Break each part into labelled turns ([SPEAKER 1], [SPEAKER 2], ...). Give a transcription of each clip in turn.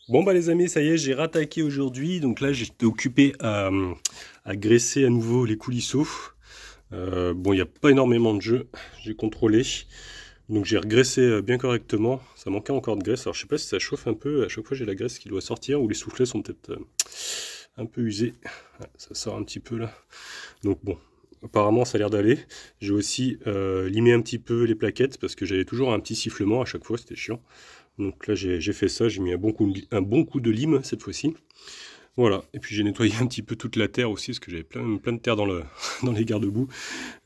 [SPEAKER 1] Bon bah les amis, ça y est, j'ai rattaqué aujourd'hui. Donc là, j'étais occupé à graisser à nouveau les coulisseaux. Bon, il n'y a pas énormément de jeu, j'ai contrôlé. Donc j'ai regraissé bien correctement. Ça manquait encore de graisse. Alors je sais pas si ça chauffe un peu. À chaque fois, j'ai la graisse qui doit sortir ou les soufflets sont peut-être un peu usés. Ouais, ça sort un petit peu là. Donc bon, apparemment ça a l'air d'aller. J'ai aussi limé un petit peu les plaquettes parce que j'avais toujours un petit sifflement à chaque fois, c'était chiant. Donc là j'ai fait ça, j'ai mis un bon coup de lime cette fois-ci. Voilà, et puis j'ai nettoyé un petit peu toute la terre aussi, parce que j'avais plein de terre dans les garde-boue.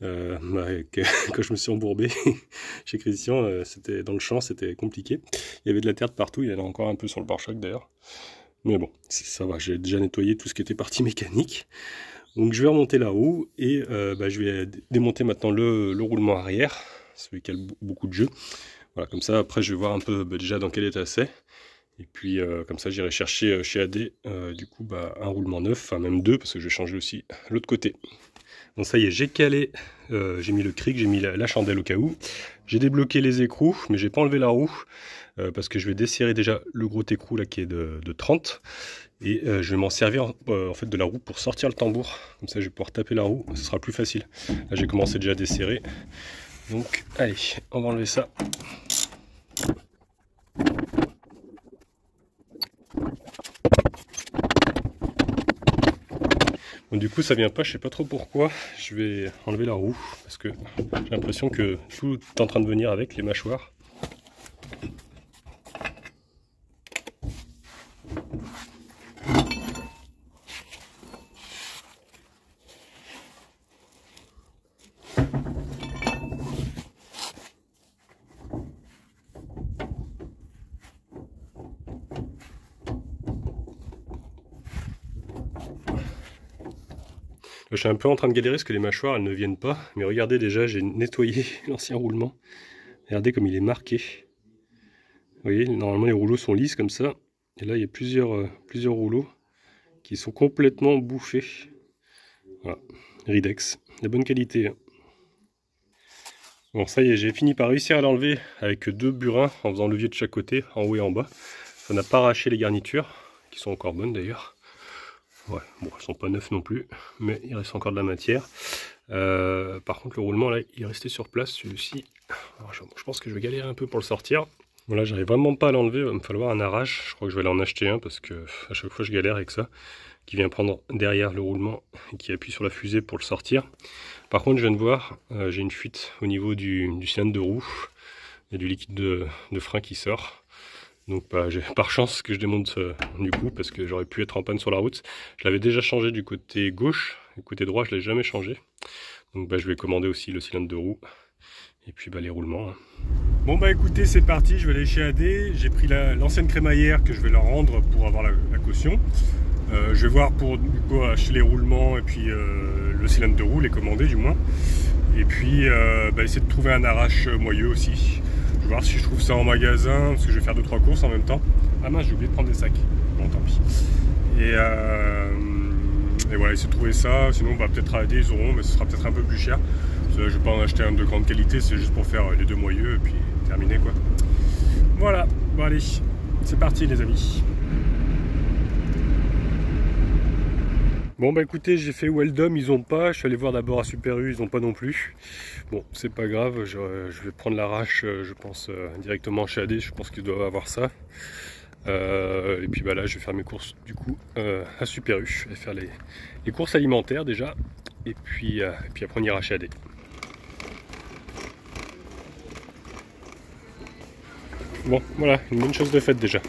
[SPEAKER 1] Quand je me suis embourbé chez Christian, c'était dans le champ, c'était compliqué. Il y avait de la terre de partout, il y en a encore un peu sur le pare-choc d'ailleurs. Mais bon, ça va, j'ai déjà nettoyé tout ce qui était partie mécanique. Donc je vais remonter la roue et je vais démonter maintenant le roulement arrière, celui qui a beaucoup de jeu. Voilà, comme ça, après, je vais voir un peu déjà dans quel état c'est. Et puis, comme ça, j'irai chercher chez AD, du coup, un roulement neuf, enfin même deux, parce que je vais changer aussi l'autre côté. Bon, ça y est, j'ai calé, j'ai mis le cric, j'ai mis la chandelle au cas où. J'ai débloqué les écrous, mais j'ai pas enlevé la roue, parce que je vais desserrer déjà le gros écrou là qui est de 30. Et je vais m'en servir en fait de la roue pour sortir le tambour. Comme ça, je vais pouvoir taper la roue, ce sera plus facile. Là, j'ai commencé déjà à desserrer. Donc, allez, on va enlever ça. Bon, du coup, ça vient pas, je sais pas trop pourquoi. Je vais enlever la roue parce que j'ai l'impression que tout est en train de venir avec les mâchoires. Je suis un peu en train de galérer parce que les mâchoires elles ne viennent pas. Mais regardez déjà, j'ai nettoyé l'ancien roulement. Regardez comme il est marqué. Vous voyez, normalement les rouleaux sont lisses comme ça. Et là il y a plusieurs rouleaux qui sont complètement bouffés. Voilà, Ridex, de bonne qualité. Bon, ça y est, j'ai fini par réussir à l'enlever avec deux burins en faisant levier de chaque côté, en haut et en bas. Ça n'a pas arraché les garnitures, qui sont encore bonnes d'ailleurs. Ouais, bon, elles sont pas neuves non plus, mais il reste encore de la matière. Par contre, le roulement, là, il est resté sur place, celui-ci. Je pense que je vais galérer un peu pour le sortir. Voilà, j'arrive vraiment pas à l'enlever, il va me falloir un arrache. Je crois que je vais aller en acheter un, parce que à chaque fois, je galère avec ça. Qui vient prendre derrière le roulement et qui appuie sur la fusée pour le sortir. Par contre, je viens de voir, j'ai une fuite au niveau du cylindre de roue. Il y a du liquide de frein qui sort. Donc j'ai par chance que je démonte du coup, parce que j'aurais pu être en panne sur la route. Je l'avais déjà changé du côté gauche, du côté droit je ne l'ai jamais changé. Donc je vais commander aussi le cylindre de roue, et puis les roulements. Bon écoutez, c'est parti, je vais aller chez AD. J'ai pris l'ancienne crémaillère que je vais leur rendre pour avoir la caution. Je vais voir pour du coup acheter les roulements et puis le cylindre de roue, les commander du moins. Et puis essayer de trouver un arrache moyeu aussi. Je vais voir si je trouve ça en magasin, parce que je vais faire 2-3 courses en même temps. Ah mince, j'ai oublié de prendre des sacs. Bon, tant pis. Et voilà, essayer de trouver ça. Sinon, peut-être à AD, ils auront, mais ce sera peut-être un peu plus cher. Parce que je vais pas en acheter un de grande qualité, c'est juste pour faire les deux moyeux et puis terminer quoi. Voilà, bon allez, c'est parti les amis. Bon écoutez, j'ai fait Weldom, ils ont pas, je suis allé voir d'abord à Super U, ils ont pas non plus. Bon, c'est pas grave, je vais prendre l'arrache, je pense directement chez AD, je pense qu'ils doivent avoir ça. Et puis là, je vais faire mes courses du coup à Super U, je vais faire les courses alimentaires déjà, et puis après on ira chez AD. Bon, voilà, une bonne chose de faite déjà.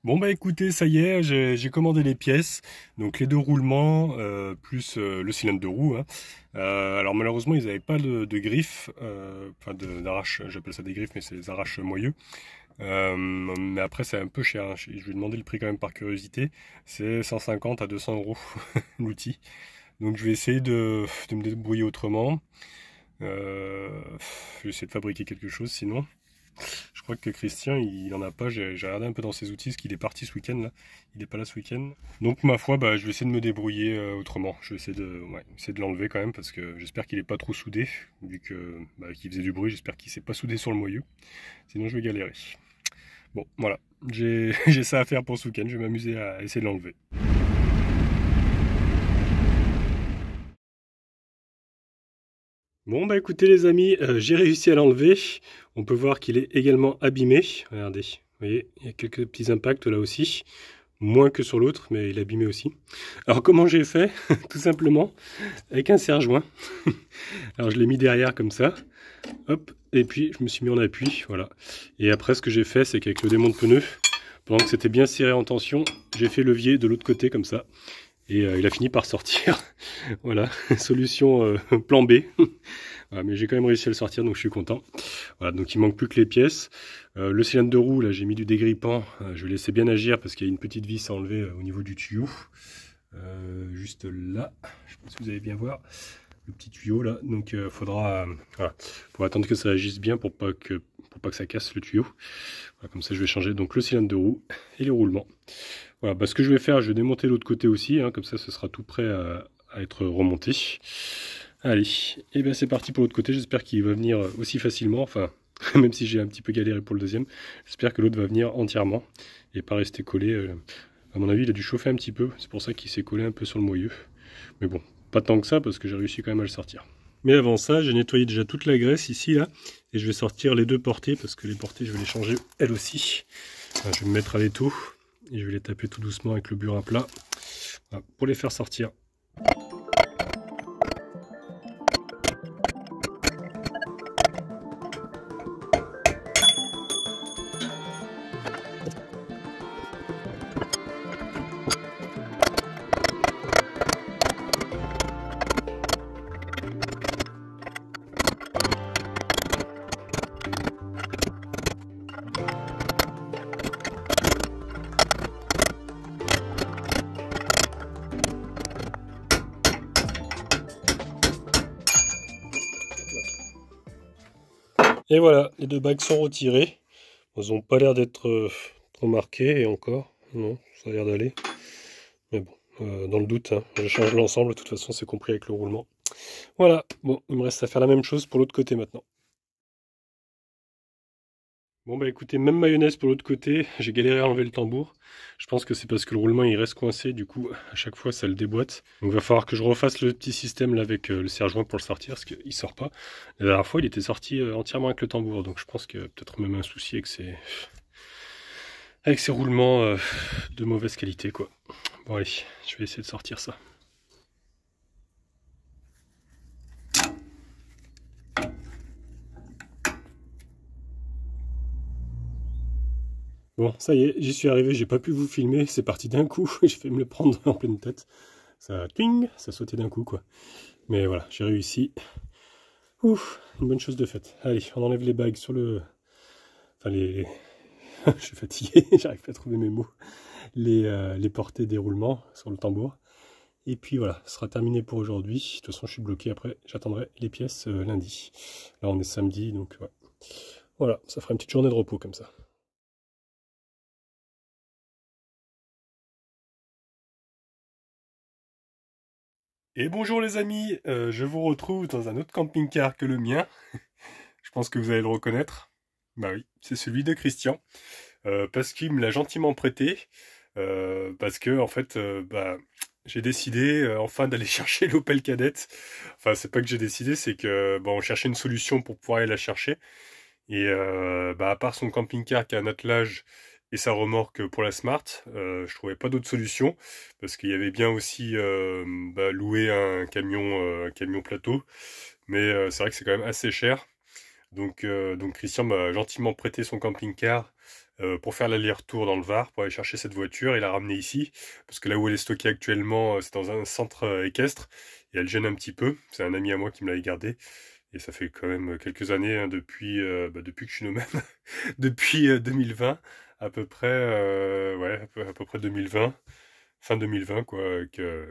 [SPEAKER 1] Bon écoutez, ça y est, j'ai commandé les pièces, donc les deux roulements, plus le cylindre de roue. Hein. Alors malheureusement ils n'avaient pas de griffes, enfin d'arrache, j'appelle ça des griffes mais c'est des arraches moyeux. Mais après c'est un peu cher, hein. Je vais demander le prix quand même par curiosité, c'est 150 à 200 € l'outil. Donc je vais essayer de me débrouiller autrement, je vais essayer de fabriquer quelque chose sinon. crois que Christian, il en a pas. J'ai regardé un peu dans ses outils, parce qu'il est parti ce week-end là. Il n'est pas là ce week-end. Donc ma foi, bah, je vais essayer de me débrouiller autrement. Je vais essayer de l'enlever quand même, parce que j'espère qu'il n'est pas trop soudé, vu que qu'il faisait du bruit. J'espère qu'il s'est pas soudé sur le moyeu. Sinon je vais galérer. Bon, voilà. J'ai ça à faire pour ce week-end. Je vais m'amuser à essayer de l'enlever. Bon bah écoutez les amis, j'ai réussi à l'enlever. On peut voir qu'il est également abîmé. Regardez, vous voyez, il y a quelques petits impacts là aussi. Moins que sur l'autre, mais il est abîmé aussi. Alors comment j'ai fait? Tout simplement avec un serre-joint. Alors je l'ai mis derrière comme ça. Hop, et puis je me suis mis en appui, voilà. Et après ce que j'ai fait, c'est qu'avec le démon de pneu, pendant que c'était bien serré en tension, j'ai fait levier de l'autre côté comme ça. Et il a fini par sortir. Voilà, solution plan B. Voilà, mais j'ai quand même réussi à le sortir, donc je suis content. Voilà, donc il manque plus que les pièces. Le cylindre de roue, là j'ai mis du dégrippant. Je vais laisser bien agir parce qu'il y a une petite vis à enlever au niveau du tuyau. Juste là, je sais pas si vous allez bien voir le petit tuyau là. Donc faudra attendre que ça agisse bien pour pas que ça casse le tuyau. Voilà, comme ça je vais changer donc le cylindre de roue et les roulements. Voilà, bah, ce que je vais faire, je vais démonter l'autre côté aussi, hein, comme ça ce sera tout prêt à être remonté. Allez, et bien c'est parti pour l'autre côté, j'espère qu'il va venir aussi facilement, enfin, même si j'ai un petit peu galéré pour le deuxième, j'espère que l'autre va venir entièrement et pas rester collé. À mon avis, il a dû chauffer un petit peu, c'est pour ça qu'il s'est collé un peu sur le moyeu. Mais bon, pas tant que ça, parce que j'ai réussi quand même à le sortir. Mais avant ça, j'ai nettoyé déjà toute la graisse ici, là, et je vais sortir les deux portées, parce que les portées, je vais les changer elles aussi. Enfin, je vais me mettre à l'étau. Et je vais les taper tout doucement avec le burin plat, voilà, pour les faire sortir. Et voilà, les deux bagues sont retirées. Elles n'ont pas l'air d'être trop marquées, et encore, non, ça a l'air d'aller. Mais bon, dans le doute, hein, je change l'ensemble, de toute façon c'est compris avec le roulement. Voilà, bon, il me reste à faire la même chose pour l'autre côté maintenant. Bon bah écoutez, même mayonnaise pour l'autre côté, j'ai galéré à enlever le tambour. Je pense que c'est parce que le roulement il reste coincé, du coup à chaque fois ça le déboîte. Donc il va falloir que je refasse le petit système là avec le serre-joint pour le sortir, parce qu'il sort pas. La dernière fois il était sorti entièrement avec le tambour, donc je pense qu'il y a peut-être même un souci avec ces roulements de mauvaise qualité quoi. Bon allez, je vais essayer de sortir ça. Bon, ça y est, j'y suis arrivé, j'ai pas pu vous filmer, c'est parti d'un coup, j'ai fait me le prendre en pleine tête. Ça, twing, ça sautait d'un coup, quoi. Mais voilà, j'ai réussi. Ouf, une bonne chose de faite. Allez, on enlève les bagues sur le... Enfin, les... je suis fatigué, j'arrive pas à trouver mes mots. Les portées des roulements sur le tambour. Et puis voilà, ce sera terminé pour aujourd'hui. De toute façon, je suis bloqué après, j'attendrai les pièces lundi. Là, on est samedi, donc ouais. Voilà, ça fera une petite journée de repos comme ça. Et bonjour les amis, je vous retrouve dans un autre camping-car que le mien. Je pense que vous allez le reconnaître. Bah oui, c'est celui de Christian. Parce qu'il me l'a gentiment prêté. Parce que en fait, j'ai décidé enfin d'aller chercher l'Opel Kadett. Enfin, c'est pas que j'ai décidé, c'est que on cherchait une solution pour pouvoir aller la chercher. Et à part son camping-car qui a un attelage et sa remorque pour la Smart, je trouvais pas d'autre solution parce qu'il y avait bien aussi louer un camion plateau, mais c'est vrai que c'est quand même assez cher. Donc Christian m'a gentiment prêté son camping-car pour faire l'aller-retour dans le Var, pour aller chercher cette voiture et la ramener ici, parce que là où elle est stockée actuellement, c'est dans un centre équestre et elle gêne un petit peu. C'est un ami à moi qui me l'avait gardé. Et ça fait quand même quelques années, hein, depuis que je suis nomade, depuis 2020, à peu près, ouais, à peu près 2020, fin 2020, quoi,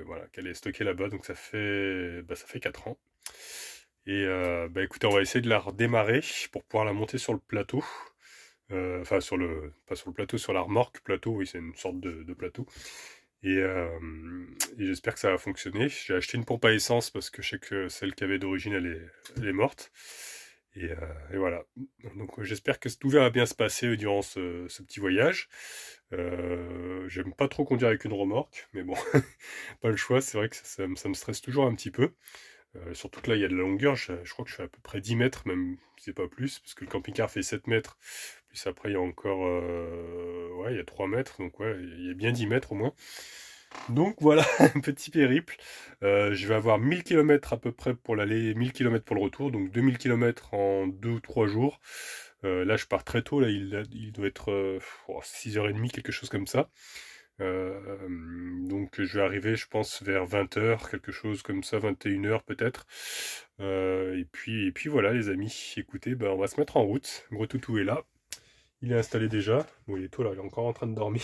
[SPEAKER 1] voilà, qu'elle est stockée là-bas, donc ça fait 4 ans. Et écoutez, on va essayer de la redémarrer pour pouvoir la monter sur le plateau. Enfin, pas sur le plateau, sur la remorque. Plateau, oui, c'est une sorte de plateau. Et, j'espère que ça va fonctionner. J'ai acheté une pompe à essence parce que je sais que celle qu'il y avait d'origine, elle est morte. Et voilà. Donc j'espère que tout va bien se passer durant ce petit voyage. J'aime pas trop conduire avec une remorque, mais bon, pas le choix. C'est vrai que ça me stresse toujours un petit peu. Surtout que là, il y a de la longueur. Je crois que je fais à peu près 10 mètres, même si c'est pas plus, parce que le camping-car fait 7 mètres. Puis après, il y a encore... ouais, il y a 3 mètres, donc ouais, il y a bien 10 mètres au moins. Donc voilà, un petit périple. Je vais avoir 1000 km à peu près pour l'aller, 1000 km pour le retour, donc 2000 km en 2 ou 3 jours. Là, je pars très tôt, là, il doit être 6h30, quelque chose comme ça. Donc je vais arriver, je pense, vers 20h, quelque chose comme ça, 21h peut-être. Et puis voilà, les amis. Écoutez, on va se mettre en route. Gros toutou est là. Il est installé déjà. Bon, il est tôt là, il est encore en train de dormir.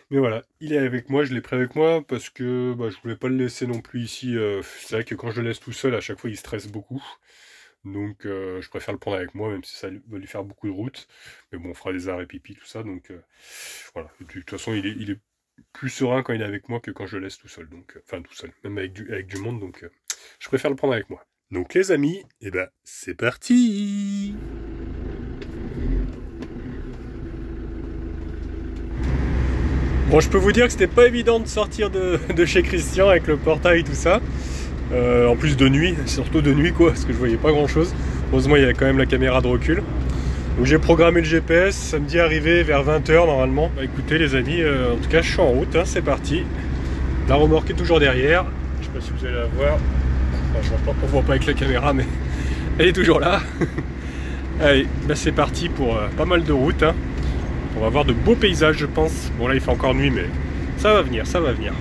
[SPEAKER 1] Mais voilà, il est avec moi, je l'ai pris avec moi parce que je voulais pas le laisser non plus ici. C'est vrai que quand je le laisse tout seul, à chaque fois il stresse beaucoup. Donc je préfère le prendre avec moi, même si ça va lui faire beaucoup de route. Mais bon, on fera des arrêts pipi, tout ça. Donc voilà, de toute façon il est plus serein quand il est avec moi que quand je le laisse tout seul. Donc, enfin tout seul, même avec du monde. Donc je préfère le prendre avec moi. Donc les amis, c'est parti! Bon, je peux vous dire que c'était pas évident de sortir de chez Christian avec le portail et tout ça. En plus de nuit, surtout de nuit quoi, parce que je voyais pas grand chose. Heureusement, il y avait quand même la caméra de recul. Donc j'ai programmé le GPS, ça me dit arriver vers 20h normalement. Écoutez les amis, en tout cas je suis en route, hein, c'est parti. La remorque est toujours derrière. Je sais pas si vous allez la voir. Enfin, on voit pas avec la caméra, mais elle est toujours là. Allez, c'est parti pour pas mal de route. Hein. On va voir de beaux paysages, je pense. Bon, là, il fait encore nuit, mais ça va venir, ça va venir.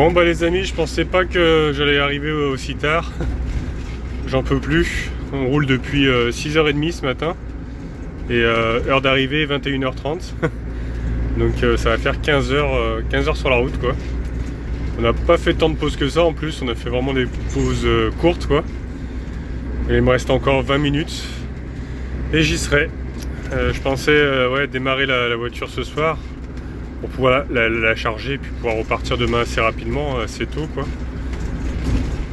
[SPEAKER 1] Bon bah les amis, je pensais pas que j'allais arriver aussi tard. J'en peux plus. On roule depuis 6h30 ce matin. Et heure d'arrivée 21h30. Donc ça va faire 15h sur la route quoi. On n'a pas fait tant de pauses que ça en plus, on a fait vraiment des pauses courtes quoi. Et il me reste encore 20 minutes. Et j'y serai. Je pensais ouais, démarrer la voiture ce soir pour pouvoir la charger et puis pouvoir repartir demain assez rapidement, assez tôt quoi.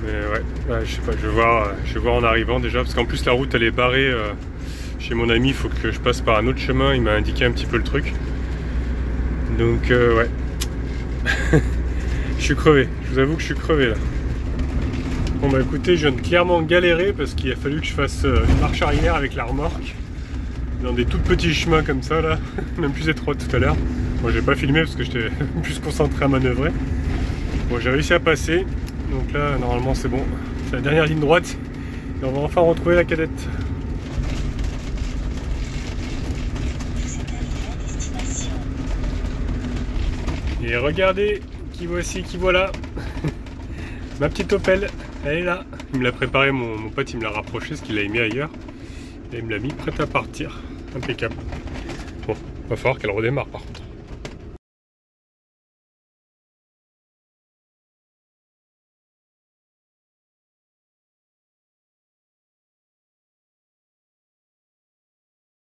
[SPEAKER 1] Mais ouais, je sais pas, je vais voir en arrivant déjà, parce qu'en plus la route elle est barrée chez mon ami, il faut que je passe par un autre chemin, il m'a indiqué un petit peu le truc. Donc ouais, je suis crevé, je vous avoue que je suis crevé là. Bon bah écoutez, je viens de clairement galérer parce qu'il a fallu que je fasse une marche arrière avec la remorque dans des tout petits chemins comme ça là, même plus étroits tout à l'heure. Moi j'ai pas filmé parce que j'étais plus concentré à manœuvrer. Bon, j'ai réussi à passer, donc là normalement c'est bon, c'est la dernière ligne droite et on va enfin retrouver la cadette. Et regardez, qui voici, qui voilà. Ma petite Opel, elle est là. Il me l'a préparé, mon pote il me l'a rapproché parce qu'il l'a mis ailleurs. Et il me l'a mis prête à partir. Impeccable. Bon, va falloir qu'elle redémarre par contre.